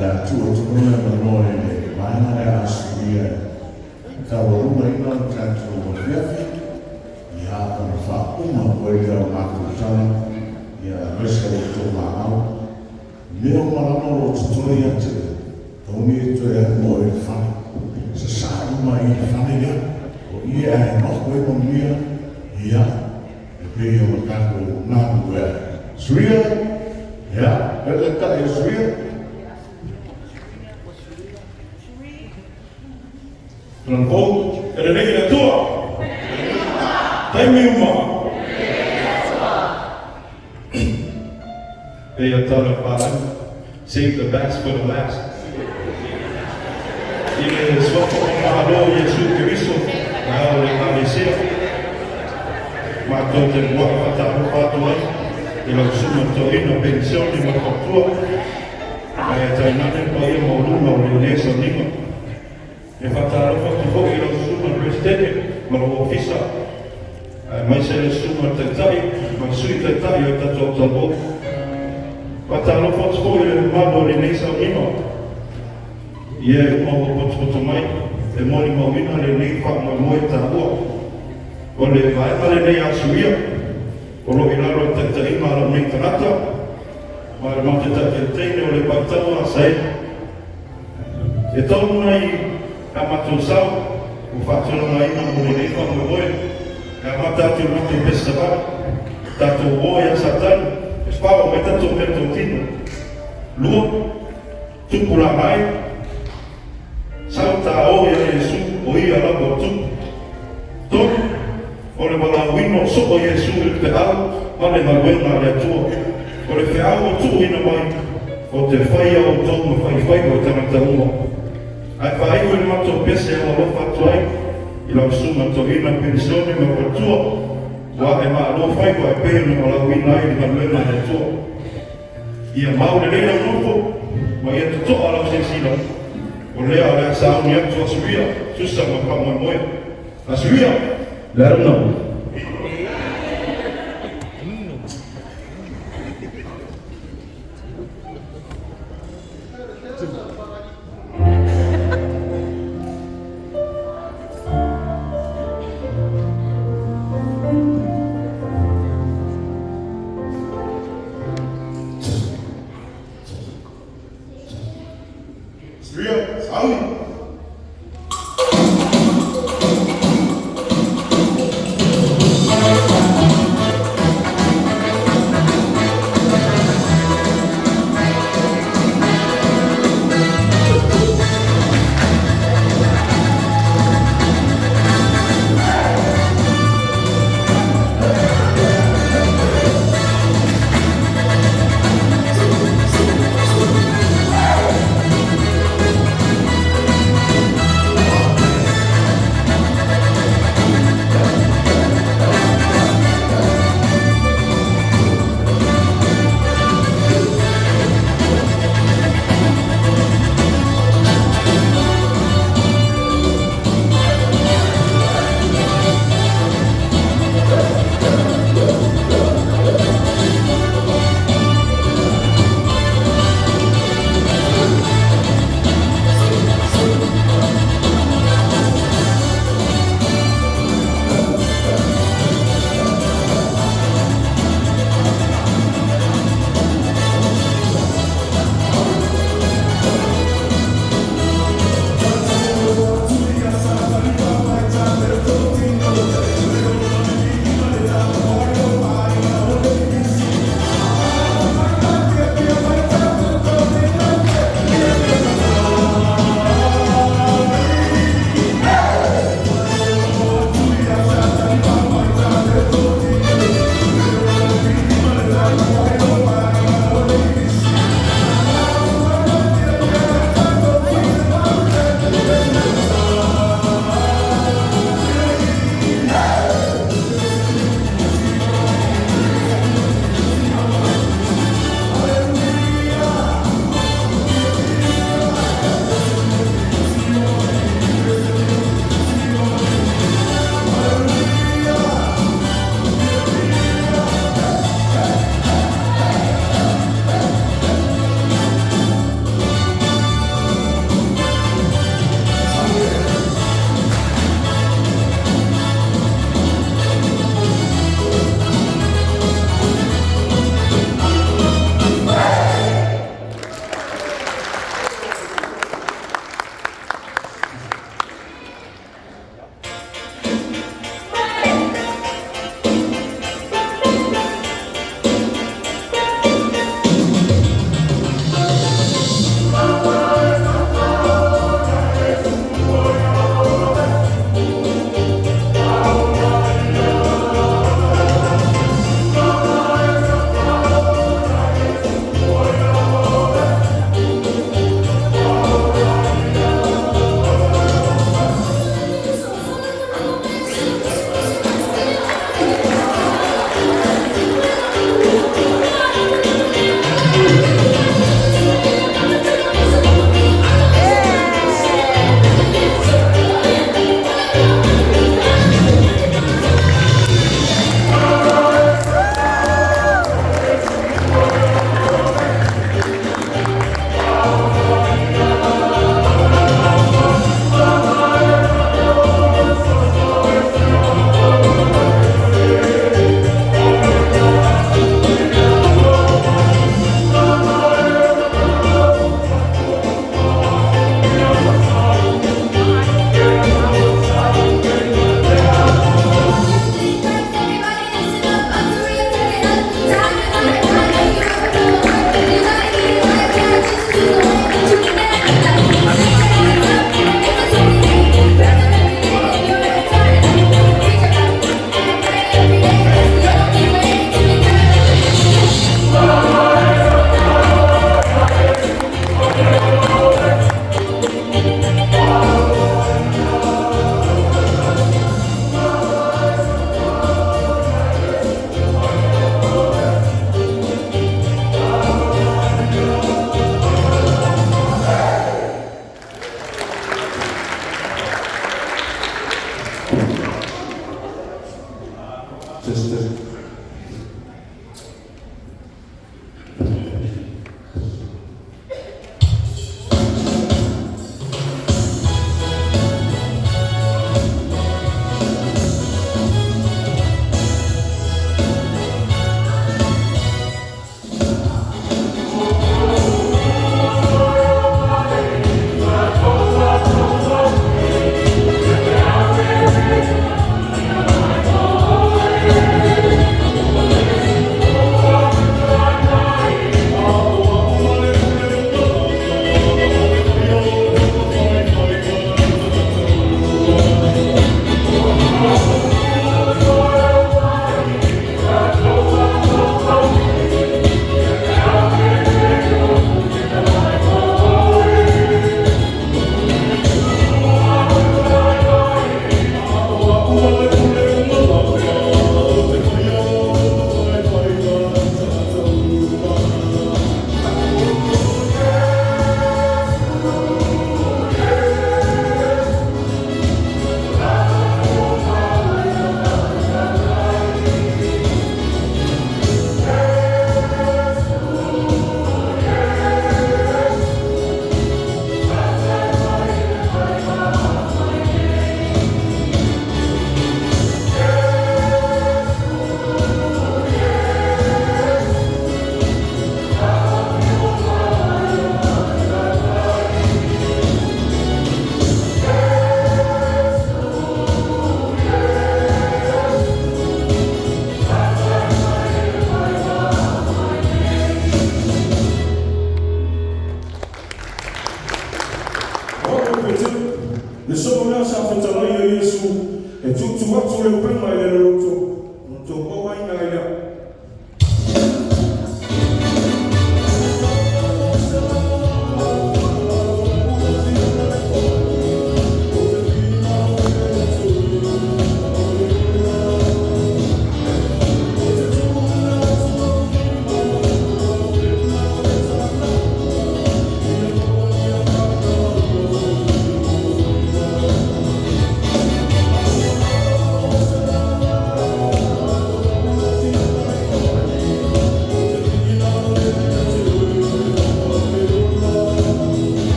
la tua tumula manoe le mana e Asuria ka waruma ina kanto wafiafi ia ka fa uma koe o makutana ia resa o tō maau mea marama o tutoi ate tauni toe mo e whane sa sāuma i whane ia o ia e noko e mamia ia e pēi o makako nāku e Asuria ia e ka e Asuria Tranquou, era nem na tua. Tem uma. They are telling save the best for the last. Ele só falou Jesus Cristo, na hora de aparecer. Matou de boa para estar no fato aí. Ele assume a pensão de uma cultura. Aí está indo para ir ao lugar onde ele é sozinho. E fatalo fatto fuori lo suma presidente ma lo fissa ma se lo suma tentai ma sui tentai ho dato Autalavou fatalo fatto fuori il mando di Nesa Mino e ho fatto mai e moni mino le nei fa ma moi taua con le Vaega le nei Asuria con lo ilaro tentai ma lo nei tanata ma il monte tentai o le battava sai e tornai ka matusau o fatolo mai na mulei pa mo ka matatu mo te pesava tatu oia satan spao metato pertotino lu tu pula mai salta oia Yesu oia la botu to ole bala wino so o Yesu il te au male malwena le tu ole fe au tu ina mai o te fai au to mo fai o te umo ai fai o il matto pese o lo fatto ai il assumo to ina pensione ma per tuo wa e ma lo fai qua per no la wina il malena del tuo ia maure le no po ma ia tutto alla sensino o le ala sa unia tu Asuria tu sa ma pa mo Asuria la no Le souverain s'affrontera Yesu. Et tu vois sur le pain, il est l'autre. On te voit, il y a.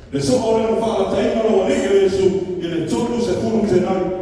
Le souverain va la taille dans le Yesu, il est tout nous c'est pour nous tenir.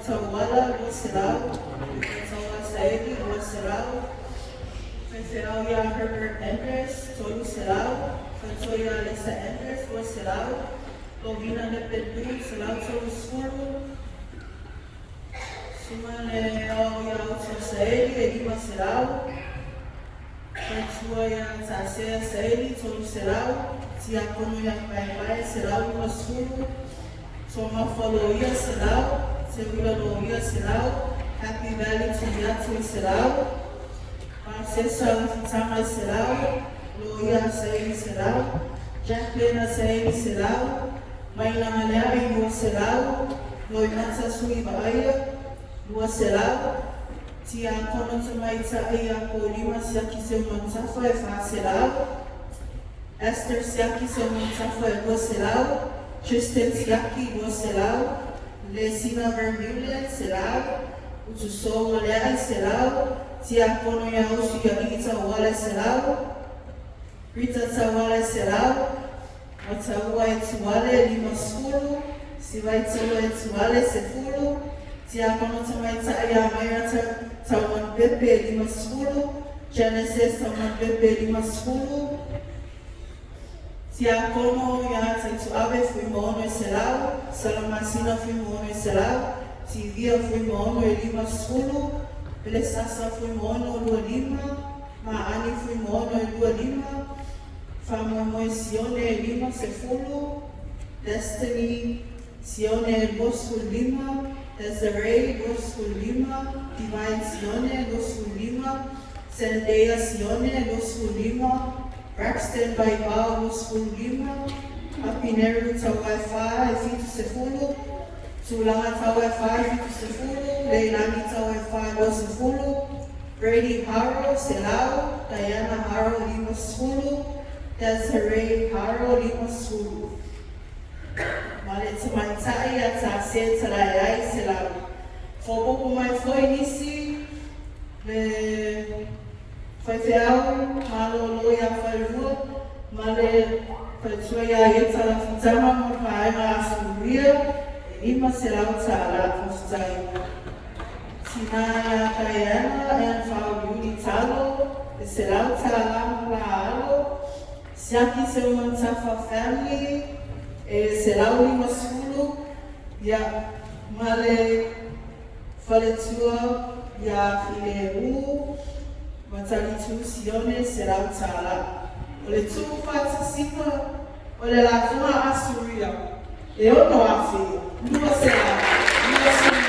Tawala, Lua Selau. Tawa Saedi, Lua Selau. Fefeauia Herbert Endres, Tolu Selau. Fatoya Lisa Endres, Lua Selau. Lovina Lepedu, Selau Tolu Suru. Sumane Auia Uto Saedi, Edima Selau. Fatoya Tasea Saedi, Tolu Selau. Tia Konuya Pai Selau, Lua Suru. Toma Faloia Selau. Sevilla Loia Selau. Happy Valley Tuniatu Selau. Marcesa Tama Selau. Loia Saedi Selau. Jacqueline Saedi Selau. Maina Malea Lua Selau. Loinata Sui Bahia. Lua Selau. Tia Kono Tamaita Ia Kolima Siaki Semantafa Fa Selau. Esther Siaki Semantafa Lua Selau. Tristan Siaki Lua Selau. Lesina Vermeulen Selau. Utusou Malea Selau. Tia Kono Yausu Yaita Wale Selau. Rita Tawale Selau. Wataua Etuale Lima Skulu. Sivaitaua Etuale Sefulu. Tia Kono Tamaita Ia Mayata Tawan Pepe Lima Skulu. Genesis Tawan Pepe Lima Skulu. Tia Kono Yata Ituave Fuimono Selau. Salamasina Fuimono Selau. Tivia Fuimono Lima Skulu. Belesasa Fuimono Lua Lima. Maani Fuimono Lua Lima. Fama Sione Lima Sefulu. Destiny Sione Bosco Lima. Desiree Bosco Lima. Divine Sione Bosco Lima. Zendaya Sione Bosco Lima. Braxton Baibao Bosco Lima. Apineru Tawai Fitu Sefulu. Tulanga Tawai Fitu Sefulu. Leilani Tawai Bosco Sefulu. Brady Haro Selau. Diana Haro Lima Sefulu. Desiree Haro Lima Sefulu. Maleta Maitai Atase Talayai Selau. Fogo Mai foi nisi. Foi feau, malo loia falvua, male falsoia yeta la futama morpai ma Asuria, Lima Selau Tala Fostai. Sinaya Kanana and Fau Unitalo, Selau Tala Mlaalo, Siaki Semantafa family, Selau Lima Skulu, ya male faletua, ya fileu. Matalitu Sione Selau Tala. Ole tu fati sipa. Ole la fuma Asuria. E ono afi. Lua Selau.